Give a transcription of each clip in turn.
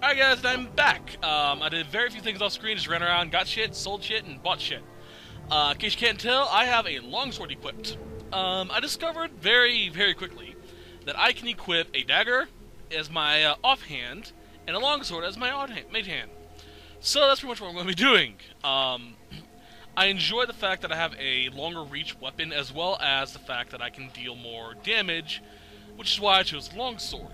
Alright guys, I'm back. I did very few things off screen, just ran around, got shit, sold shit, and bought shit. In case you can't tell, I have a longsword equipped. I discovered very, very quickly that I can equip a dagger as my offhand, and a longsword as my mage hand. So that's pretty much what I'm going to be doing. I enjoy the fact that I have a longer reach weapon, as well as the fact that I can deal more damage, which is why I chose longsword.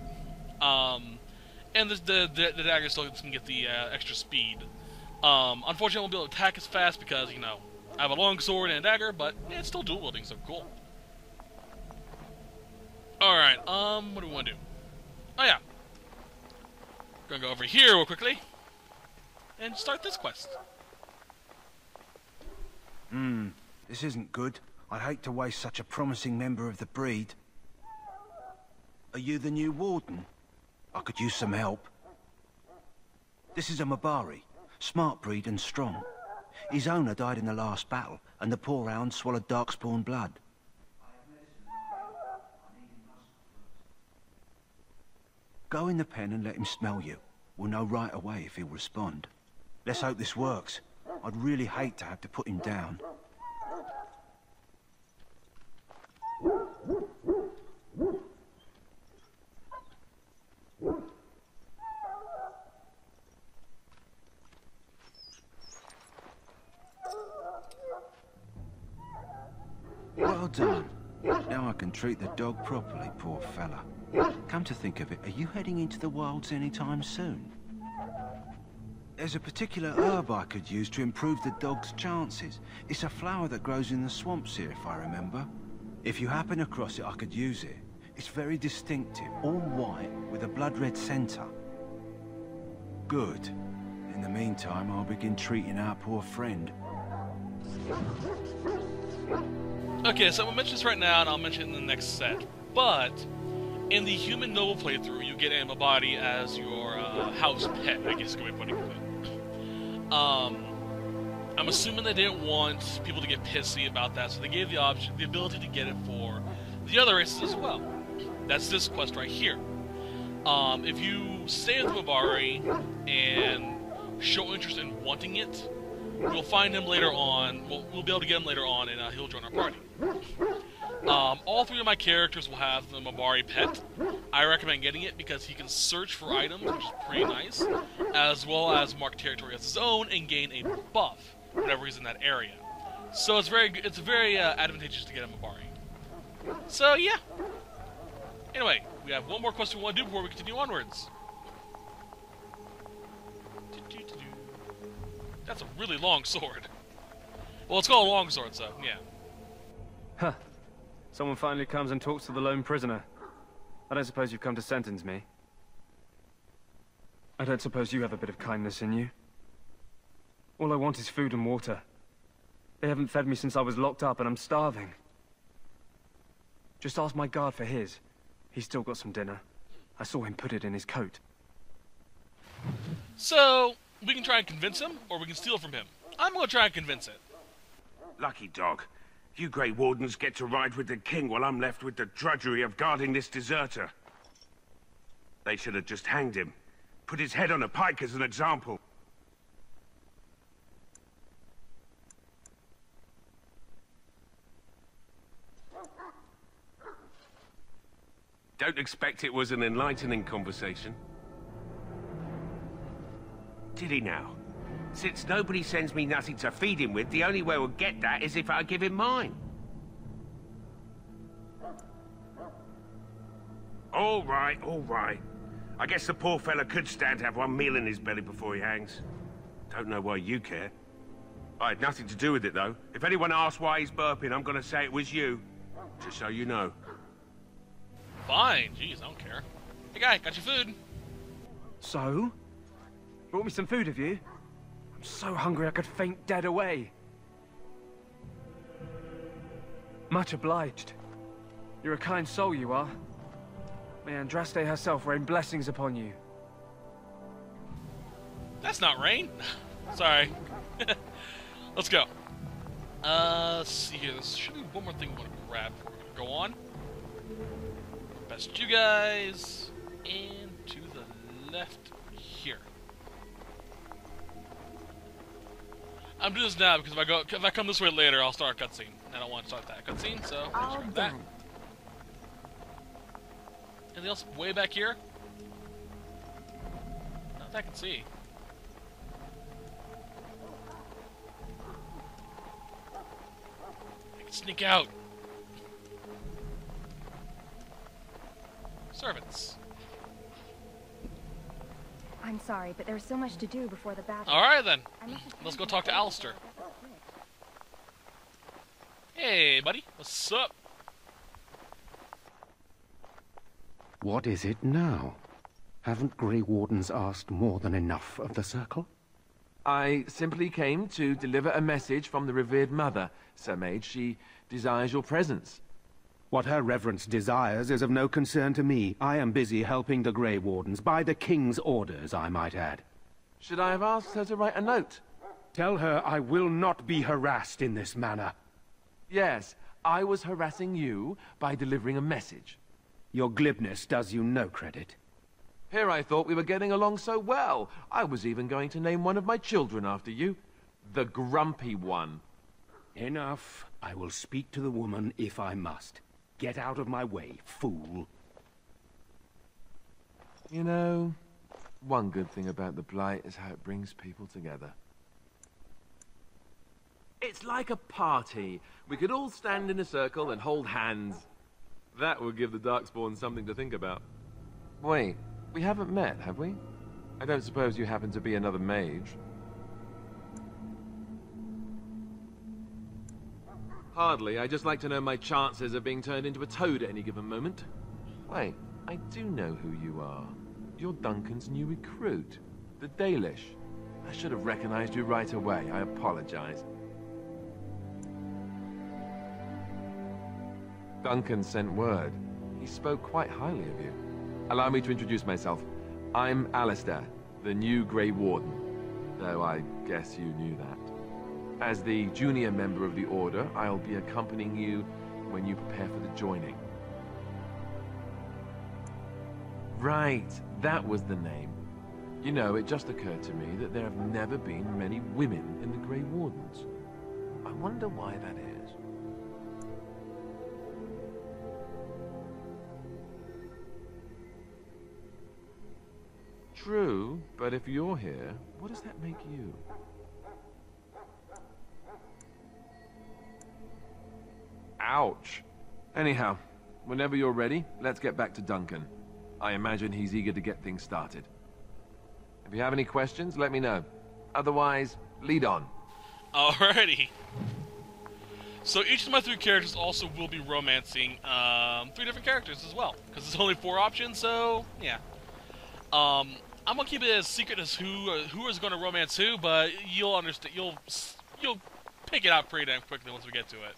And the dagger still can get the extra speed. Unfortunately, I won't be able to attack as fast because, you know, I have a long sword and a dagger, but yeah, it's still dual wielding, so cool. Alright, what do we want to do? Oh yeah. Gonna go over here real quickly and start this quest. This isn't good. I'd hate to waste such a promising member of the breed. Are you the new warden? I could use some help. This is a Mabari, smart breed and strong. His owner died in the last battle, and the poor hound swallowed darkspawn blood. Go in the pen and let him smell you. We'll know right away if he'll respond. Let's hope this works. I'd really hate to have to put him down. Well done. Now I can treat the dog properly, poor fella. Come to think of it, are you heading into the wilds anytime soon? There's a particular herb I could use to improve the dog's chances. It's a flower that grows in the swamps here, if I remember. If you happen across it, I could use it. It's very distinctive, all white, with a blood-red centre. Good. In the meantime, I'll begin treating our poor friend. Okay, so I'm going to mention this right now, and I'll mention it in the next set. But, in the Human Noble playthrough, you get a Mabari as your house pet, I guess is a good way of putting it. I'm assuming they didn't want people to get pissy about that, so they gave the option, the ability to get it for the other races as well. That's this quest right here. If you stay with Mabari and show interest in wanting it, we'll find him later on. We'll be able to get him later on, and he'll join our party. All three of my characters will have the Mabari pet. I recommend getting it because he can search for items, which is pretty nice, as well as mark territory as his own and gain a buff whenever he's in that area. So it's very advantageous to get a Mabari. So yeah. Anyway, we have one more quest we want to do before we continue onwards. That's a really long sword. Well, it's called a long sword, so yeah. Huh. Someone finally comes and talks to the lone prisoner. I don't suppose you've come to sentence me. I don't suppose you have a bit of kindness in you. All I want is food and water. They haven't fed me since I was locked up and I'm starving. Just ask my guard for his. He's still got some dinner. I saw him put it in his coat. So, we can try and convince him, or we can steal from him. I'm going to try and convince it. Lucky dog. You Grey Wardens get to ride with the king while I'm left with the drudgery of guarding this deserter. They should have just hanged him. Put his head on a pike as an example. Don't expect it was an enlightening conversation. Did he now? Since nobody sends me nothing to feed him with, the only way we'll get that is if I give him mine. All right, all right. I guess the poor fella could stand to have one meal in his belly before he hangs. Don't know why you care. I had nothing to do with it, though. If anyone asks why he's burping, I'm gonna say it was you. Just so you know. Fine, jeez, I don't care. Hey guy, got your food. So? Brought me some food, have you? I'm so hungry I could faint dead away. Much obliged. You're a kind soul, you are. May Andraste herself rain blessings upon you. That's not rain. Sorry. Let's go. Let's see here. There should be one more thing we want to grab before we go on. Best you guys. And to the left. here. I'm doing this now because if I come this way later, I'll start a cutscene. I don't want to start that cutscene, so All screw that. done. Anything else way back here? Not that I can see. I can sneak out. Servants. I'm sorry, but there's so much to do before the battle. Alright then. I must have Let's time go to talk to get Alistair. Hey, buddy. What's up? What is it now? Haven't Grey Wardens asked more than enough of the Circle? I simply came to deliver a message from the revered mother, Sir Mage. She desires your presence. What her reverence desires is of no concern to me. I am busy helping the Grey Wardens, by the King's orders, I might add. Should I have asked her to write a note? Tell her I will not be harassed in this manner. Yes, I was harassing you by delivering a message. Your glibness does you no credit. Here I thought we were getting along so well. I was even going to name one of my children after you. The Grumpy One. Enough. I will speak to the woman if I must. Get out of my way, fool. You know, one good thing about the Blight is how it brings people together. It's like a party. We could all stand in a circle and hold hands. That would give the Darkspawn something to think about. Wait, we haven't met, have we? I don't suppose you happen to be another mage. Hardly. I just like to know my chances of being turned into a toad at any given moment. Wait, I do know who you are. You're Duncan's new recruit, the Dalish. I should have recognized you right away. I apologize. Duncan sent word. He spoke quite highly of you. Allow me to introduce myself. I'm Alistair, the new Grey Warden. Though I guess you knew that. As the junior member of the Order, I'll be accompanying you when you prepare for the joining. Right, that was the name. You know, it just occurred to me that there have never been many women in the Grey Wardens. I wonder why that is. True, but if you're here, what does that make you? Ouch. Anyhow, whenever you're ready, let's get back to Duncan. I imagine he's eager to get things started. If you have any questions, let me know. Otherwise, lead on. Alrighty. So each of my 3 characters also will be romancing 3 different characters as well, because there's only 4 options. So yeah. I'm gonna keep it as secret as who is going to romance who, but you'll understand. You'll pick it out pretty damn quickly once we get to it.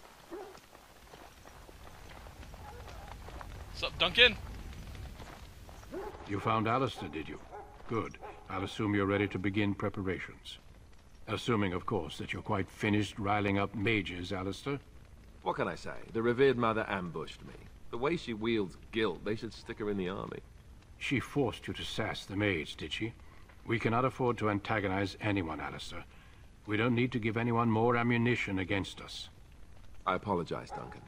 What's up, Duncan? You found Alistair, did you? Good. I'll assume you're ready to begin preparations. Assuming, of course, that you're quite finished riling up mages, Alistair. What can I say? The revered mother ambushed me. The way she wields guilt, they should stick her in the army. She forced you to sass the mage, did she? We cannot afford to antagonize anyone, Alistair. We don't need to give anyone more ammunition against us. I apologize, Duncan.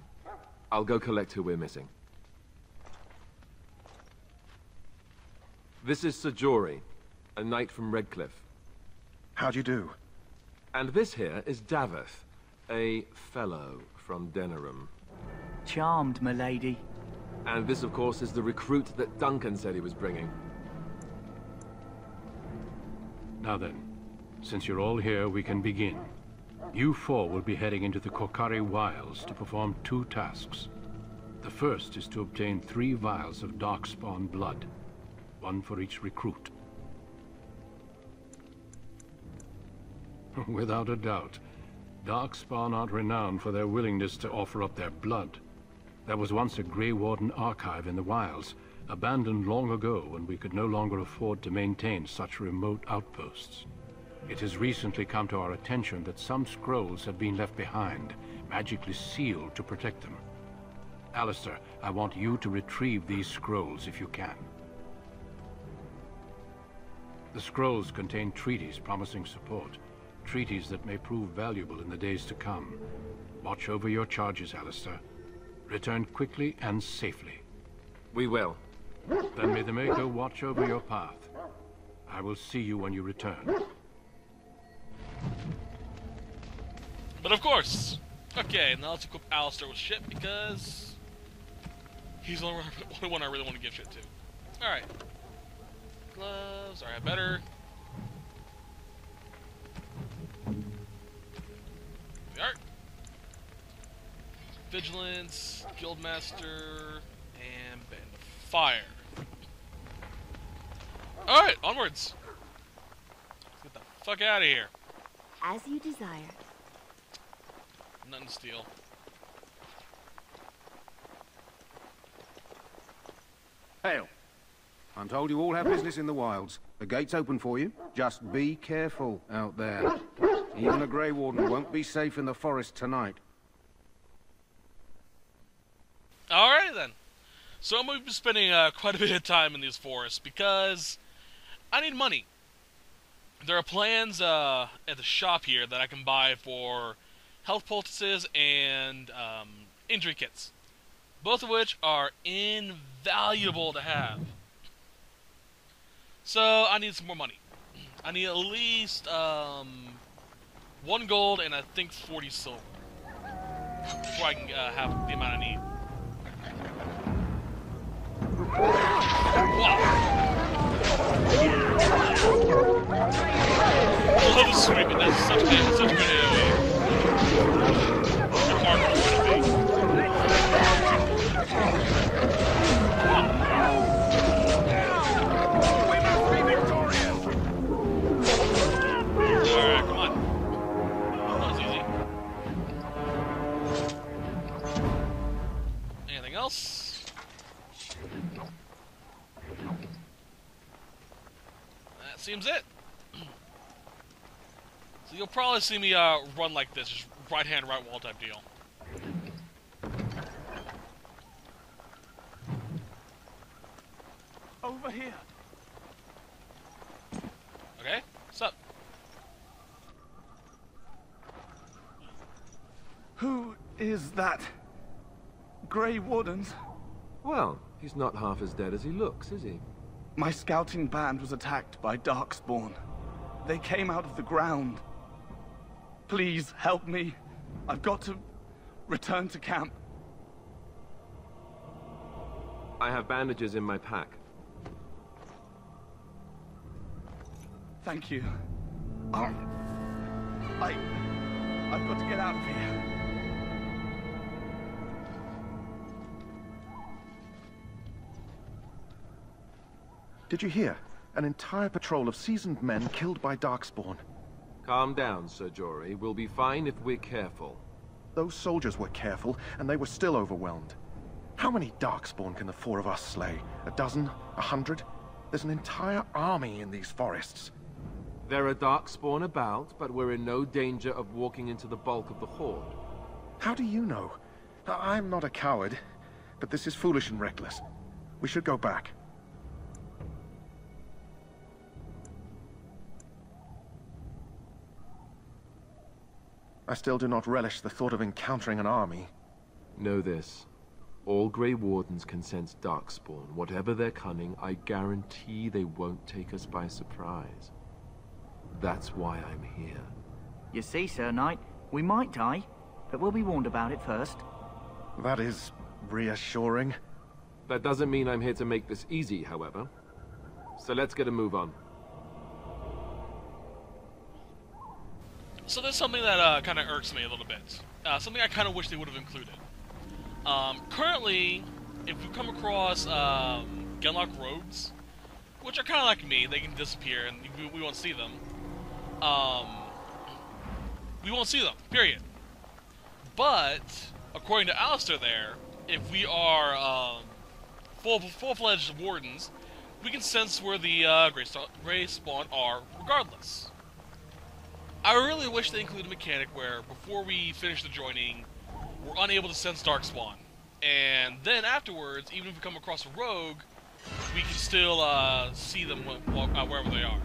I'll go collect who we're missing. This is Sir Jory, a knight from Redcliffe. How do you do? And this here is Daveth, a fellow from Denerim. Charmed, m'lady. And this, of course, is the recruit that Duncan said he was bringing. Now then, since you're all here, we can begin. You 4 will be heading into the Korcari Wilds to perform 2 tasks. The first is to obtain 3 vials of Darkspawn blood, 1 for each recruit. Without a doubt, Darkspawn aren't renowned for their willingness to offer up their blood. There was once a Grey Warden archive in the wilds, abandoned long ago when we could no longer afford to maintain such remote outposts. It has recently come to our attention that some scrolls have been left behind, magically sealed to protect them. Alistair, I want you to retrieve these scrolls if you can. The scrolls contain treaties promising support. Treaties that may prove valuable in the days to come. Watch over your charges, Alistair. Return quickly and safely. We will. Then may the Maker watch over your path. I will see you when you return. But of course! Okay, now let's equip Alistair with shit, because he's the only one I really want to give shit to. Alright. Gloves, alright, better. We are. Vigilance, Guildmaster, and Band of Fire. Alright, onwards! Let's get the fuck out of here. As you desire. Nothing to steal. Hail. I'm told you all have business in the wilds. The gate's open for you. Just be careful out there. Even a Grey Warden won't be safe in the forest tonight. Alright then. So I'm going to be spending quite a bit of time in these forests because I need money. There are plans at the shop here that I can buy for health poultices and injury kits. Both of which are invaluable to have. So I need some more money. I need at least 1 gold and I think 40 silver before I can have the amount I need. Wow. I love the sweeping. That's such a good AoE. Alright, come on. That was easy. Anything else? That seems it. So you'll probably see me run like this, just right hand, right wall type deal. Over here. Okay, what's up? Who is that? Grey Wardens? Well, he's not half as dead as he looks, is he? My scouting band was attacked by Darkspawn. They came out of the ground. Please, help me. I've got to return to camp. I have bandages in my pack. Thank you. I've got to get out of here. Did you hear? An entire patrol of seasoned men killed by Darkspawn. Calm down, Sir Jory. We'll be fine if we're careful. Those soldiers were careful, and they were still overwhelmed. How many Darkspawn can the 4 of us slay? A dozen? 100? There's an entire army in these forests. There are Darkspawn about, but we're in no danger of walking into the bulk of the Horde. How do you know? I'm not a coward, but this is foolish and reckless. We should go back. I still do not relish the thought of encountering an army. Know this. All Grey Wardens can sense Darkspawn. Whatever their cunning, I guarantee they won't take us by surprise. That's why I'm here. You see, Sir Knight, we might die, but we'll be warned about it first. That is reassuring. That doesn't mean I'm here to make this easy, however. So let's get a move on. So there's something that kind of irks me a little bit. Something I kind of wish they would have included. Currently, if you come across Genlock rogues, which are kind of like me, they can disappear and we won't see them. We won't see them, period. But, according to Alistair there, if we are full-fledged wardens, we can sense where the Grey Spawn are regardless. I really wish they included a mechanic where, before we finish the joining, we're unable to sense Darkspawn. And then afterwards, even if we come across a rogue, we can still see them wherever they are.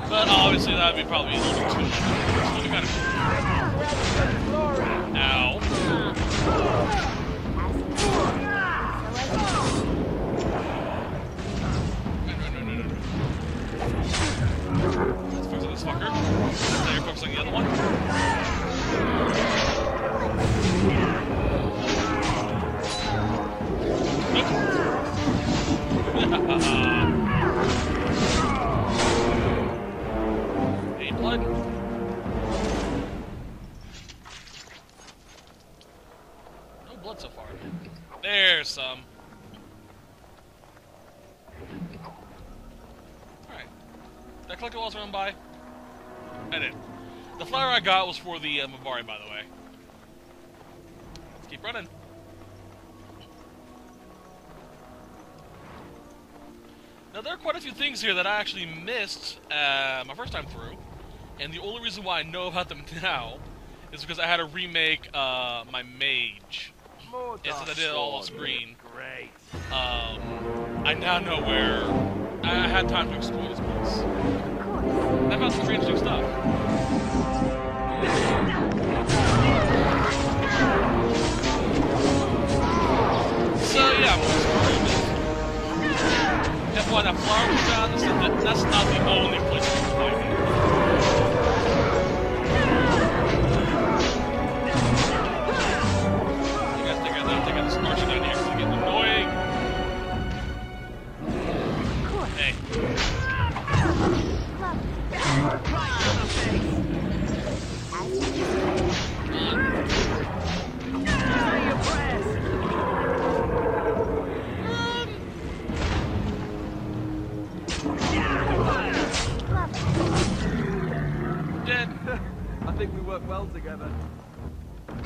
But obviously that'd be probably a little too much. So kind of... Ow. Let's focus on this fucker. Now you're focusing on the other one. Any blood? No blood so far. There's some. Alright. Did I collect it while I was running by? I did. The flower I got was for the Mavari, by the way. Let's keep running. Now, there are quite a few things here that I actually missed my first time through, and the only reason why I know about them now is because I had to remake my mage. Instead I did it all off screen. Great. I now know where I had time to explore this place. And I found some strange new stuff. So yeah, I'm that's why that flower was down. That's not the only place you can find it. You guys think I got this marching down here because it's getting annoying. Hey. Dead. I think we work well together. There's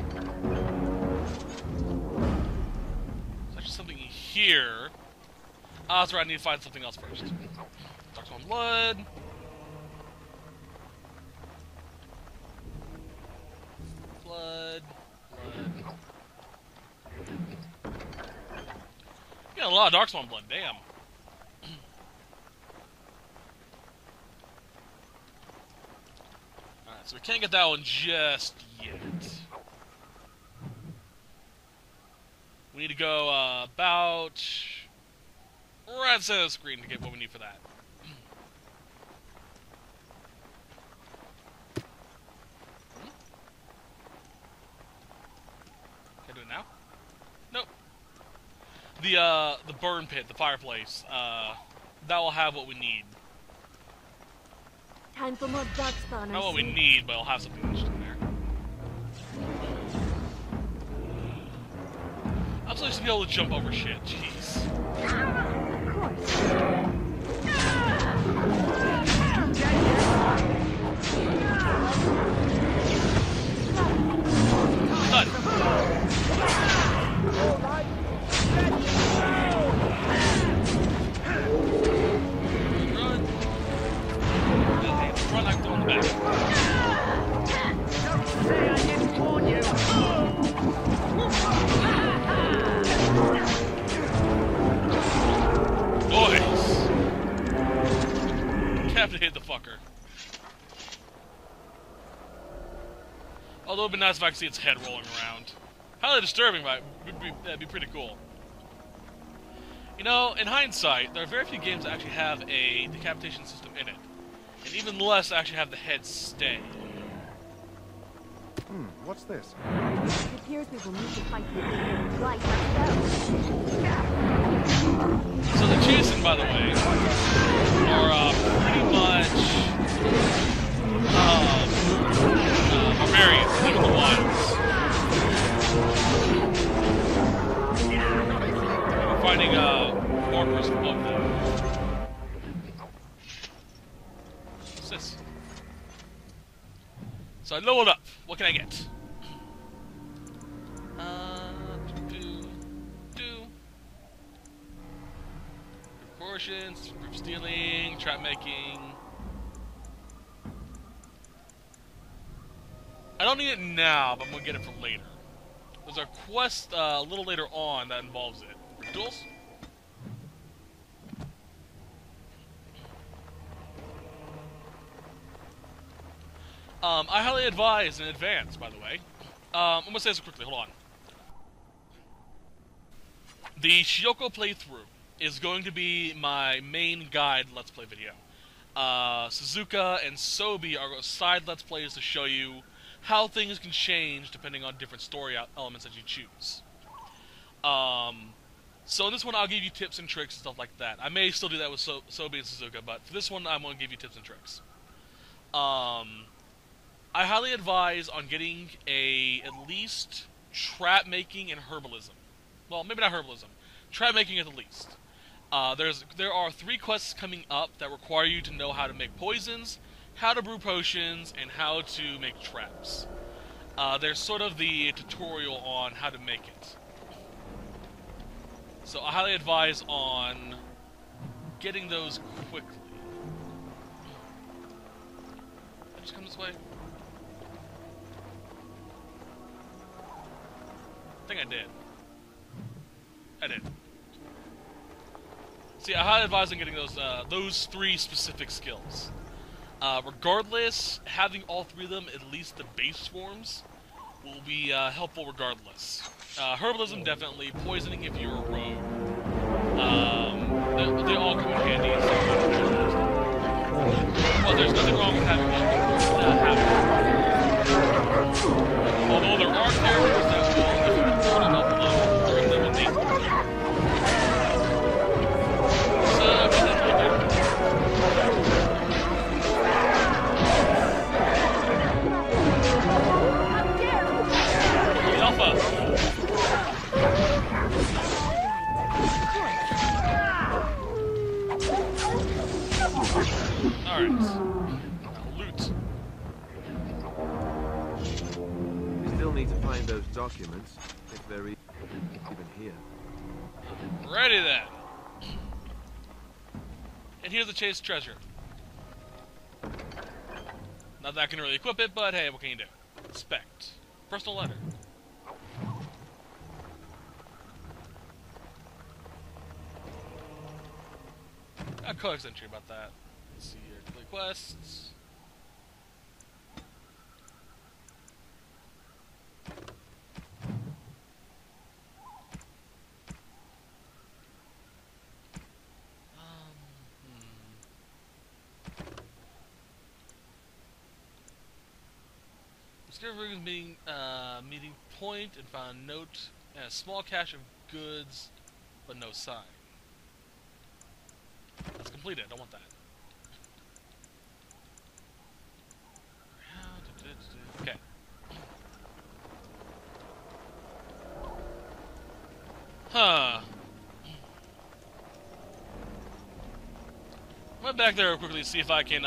actually something here. Ah, that's right, I need to find something else first. Darkspawn blood. Blood. Got a lot of Darkspawn blood, damn. Alright, so we can't get that one just yet. We need to go about right side of the screen to get what we need for that. Can I do it now? Nope. The burn pit, the fireplace, that will have what we need. Time for more Darkspawn. Not what we need, but I'll have something interesting there. I'm supposed to be able to jump over shit, jeez. Of course. Done. Run. Run like through in the back. Don't say I didn't warn you. Boys! Decapitated the fucker. Although it'd be nice if I could see its head rolling around. Highly disturbing, but that'd be pretty cool. You know, in hindsight, there are very few games that actually have a decapitation system in it. And even less that actually have the head stay. What's this? It appears we will need to fight the right ourselves. So the Jason, by the way, are pretty much barbarians that live in the wilds. We're finding markers above them. What's this? So I leveled up. What can I get? Proportions, group stealing, trap making. I don't need it now, but I'm gonna get it for later. There's a quest a little later on that involves it. Duels? I highly advise in advance, by the way. I'm going to say this quickly, hold on. The Shioko playthrough is going to be my main guide Let's Play video. Suzuka and Sobi are side Let's Plays to show you how things can change depending on different story elements that you choose. So in this one I'll give you tips and tricks and stuff like that. I may still do that with Sobi and Suzuka, but for this one I'm going to give you tips and tricks. I highly advise on getting at least trap making and herbalism. Well, maybe not herbalism. Trap making at the least. There are 3 quests coming up that require you to know how to make poisons, how to brew potions, and how to make traps. There's sort of the tutorial on how to make it. So I highly advise on getting those quickly. Did I just come this way? I think I did. I did. See, I highly advise on getting those 3 specific skills. Regardless, having all 3 of them, at least the base forms, will be helpful regardless. Herbalism, definitely. Poisoning if you're a rogue. They all come in handy. Well, there's nothing wrong with having one. Although there are characters that will, if you turn them up low, bring them in deep. So, get that right there. The Alpha. Alright. Loot. We still need to find those documents, if they're even here. Ready then. And here's the chased treasure. Not that I can really equip it, but hey, what can you do? Inspect. Personal letter. A codex entry about that. Let's see here. Complete quests. Discovered meeting point and found a note and a small cache of goods, but no sign. Let's complete it. I don't want that. Okay. Huh. I went back there quickly to see if I can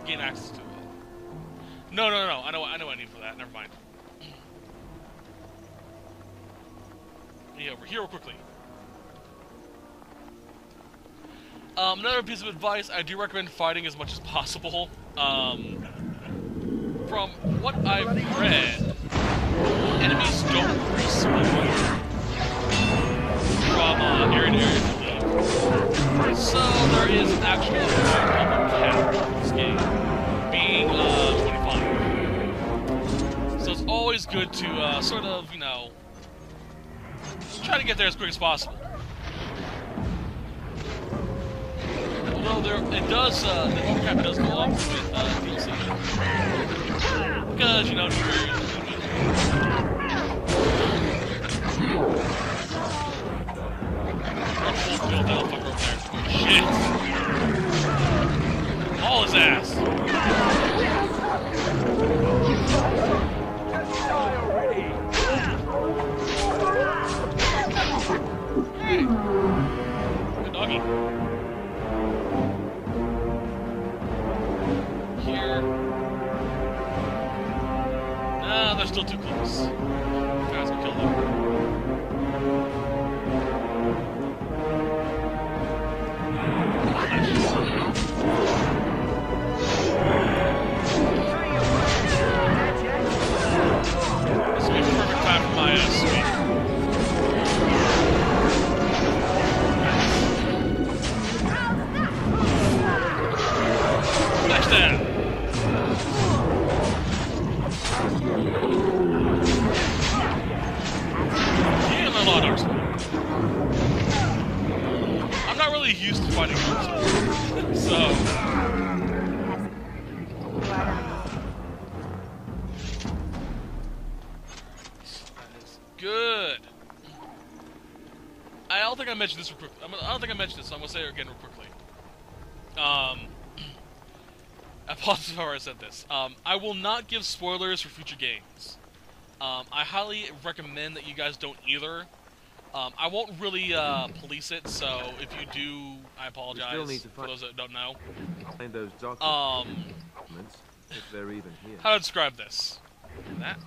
gain access to it. No. I know what I need for that. Never mind. Yeah, over here real quickly. Another piece of advice, I do recommend fighting as much as possible. From what I've read, enemies don't respawn from area to area. So there is an actual cap in this game, being 25. So it's always good to sort of, you know, try to get there as quick as possible. Although it does, the overcap does go along with DLC. Because, you know, Shit! Haul his ass! Hey! Good doggy. Here. Nah, they're still too close. Guys will kill them. This will be the perfect time for my sweet. Next down. really used to fighting monsters. So. That is good. I don't think I mentioned this real quick. I don't think I mentioned this, so I'm gonna say it again real quickly. I apologize if I already said this. I will not give spoilers for future games. I highly recommend that you guys don't either. I won't really police it, so if you do, I apologize for those that don't know. Find those documents, if they're even here. How to describe this? That.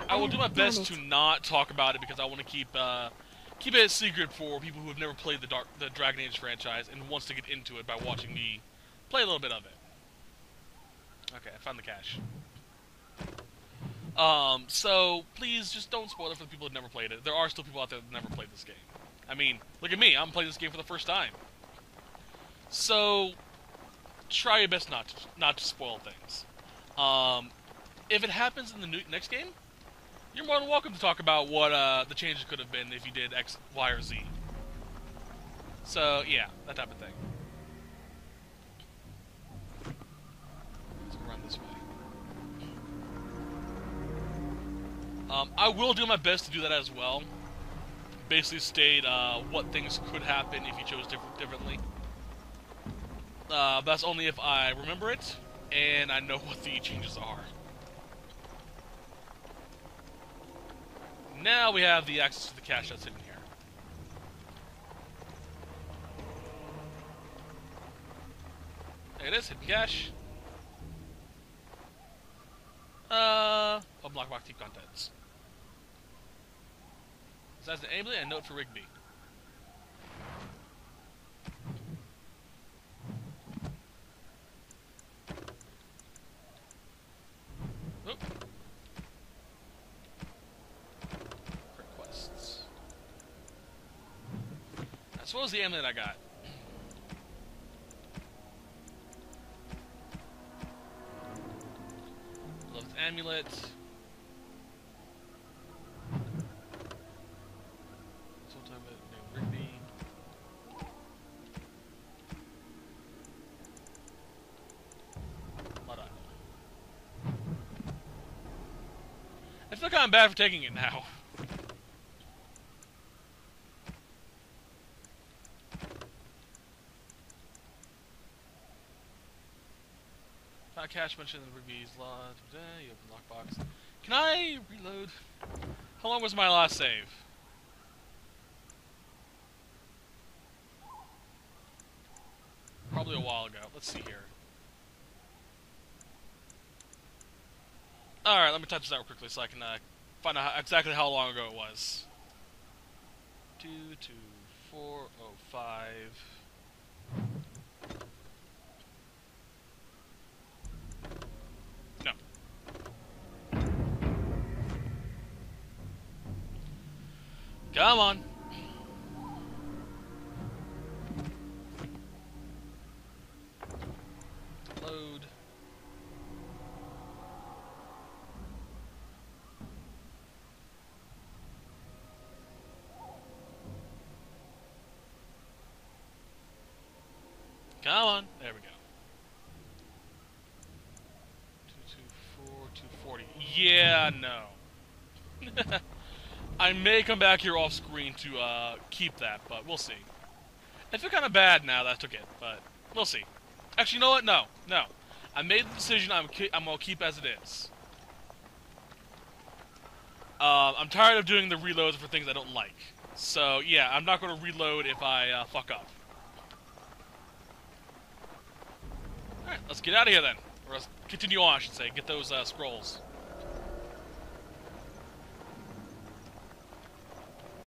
I will do my best to not talk about it because I want to keep it a secret for people who have never played the Dragon Age franchise and wants to get into it by watching me play a little bit of it. Okay, I found the cache. So please just don't spoil it for the people that never played it. There are still people out there that never played this game. I mean, look at me, I'm playing this game for the first time. So try your best not to spoil things. If it happens in the next game, you're more than welcome to talk about what the changes could have been if you did X, Y, or Z. So yeah, that type of thing. Let's run this way. I will do my best to do that as well. Basically state what things could happen if you chose differently. But that's only if I remember it and I know what the changes are. Now we have the access to the cache that's hidden here. There it is, hidden cache. Unlock box deep contents. Besides the amulet and a note for Rigby. Oop. Requests. So what was the amulet I got? Loved amulet. Sometime named Rigby. Blood Idol. I feel kind of bad for taking it now. Cache mentioned in Rigby's law today. You open lockbox. Can I reload? How long was my last save? Probably a while ago. Let's see here. Alright, let me touch this out quickly so I can find out exactly how long ago it was. 22405. No. Come on. Load. Come on. There we go. 224, 240. Yeah, no. I may come back here off screen to keep that, but we'll see. I feel kind of bad now that I took it, but we'll see. Actually, you know what? No. I made the decision. I'm gonna keep as it is. I'm tired of doing the reloads for things I don't like. So yeah, I'm not gonna reload if I fuck up. All right, let's get out of here then. Or let's continue on, I should say. Get those scrolls.